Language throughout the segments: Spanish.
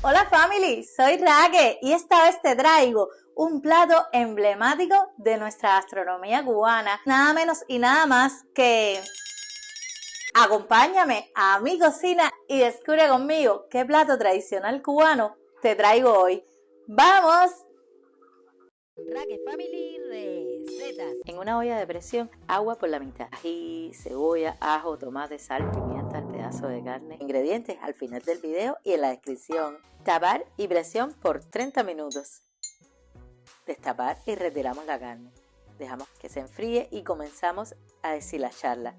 Hola family, soy Raque y esta vez te traigo un plato emblemático de nuestra gastronomía cubana, nada menos y nada más que... Acompáñame a mi cocina y descubre conmigo qué plato tradicional cubano te traigo hoy. ¡Vamos! Raque Family Recetas. En una olla de presión, agua por la mitad, ají, cebolla, ajo, tomate, sal, pimienta, el pedazo de carne. Ingredientes al final del video y en la descripción. Tapar y presión por 30 minutos. Destapar y retiramos la carne. Dejamos que se enfríe y comenzamos a deshilacharla.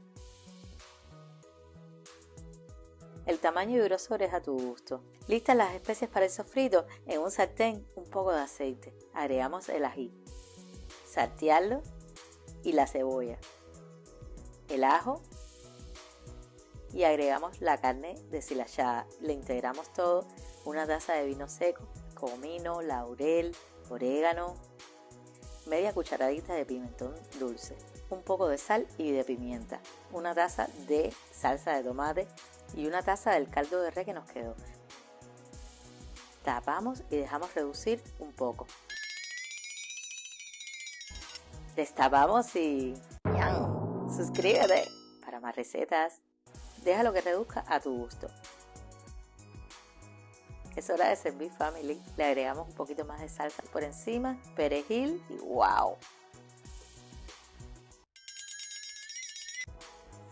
El tamaño y grosor es a tu gusto. Listas las especias para el sofrito. En un sartén, un poco de aceite. Agregamos el ají, saltearlo y la cebolla, el ajo y agregamos la carne deshilachada. Le integramos todo, una taza de vino seco, comino, laurel, orégano, media cucharadita de pimentón dulce, un poco de sal y de pimienta, una taza de salsa de tomate y una taza del caldo de res que nos quedó. Tapamos y dejamos reducir un poco. Destapamos y ¡yam! Suscríbete para más recetas. Déjalo que reduzca a tu gusto. Es hora de servir family. Le agregamos un poquito más de salsa por encima, perejil y ¡wow!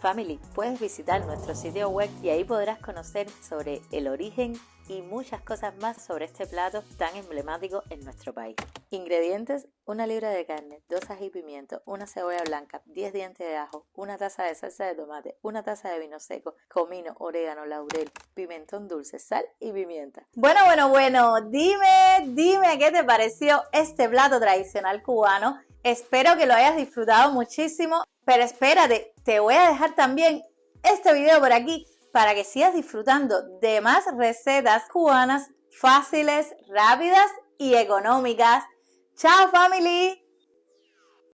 Family, puedes visitar nuestro sitio web y ahí podrás conocer sobre el origen y muchas cosas más sobre este plato tan emblemático en nuestro país. Ingredientes: 1 libra de carne, 2 ají y pimiento, 1 cebolla blanca, 10 dientes de ajo, 1 taza de salsa de tomate, 1 taza de vino seco, comino, orégano, laurel, pimentón dulce, sal y pimienta. Bueno, dime qué te pareció este plato tradicional cubano. Espero que lo hayas disfrutado muchísimo, pero espérate, te voy a dejar también este video por aquí para que sigas disfrutando de más recetas cubanas fáciles, rápidas y económicas. ¡Chao, family!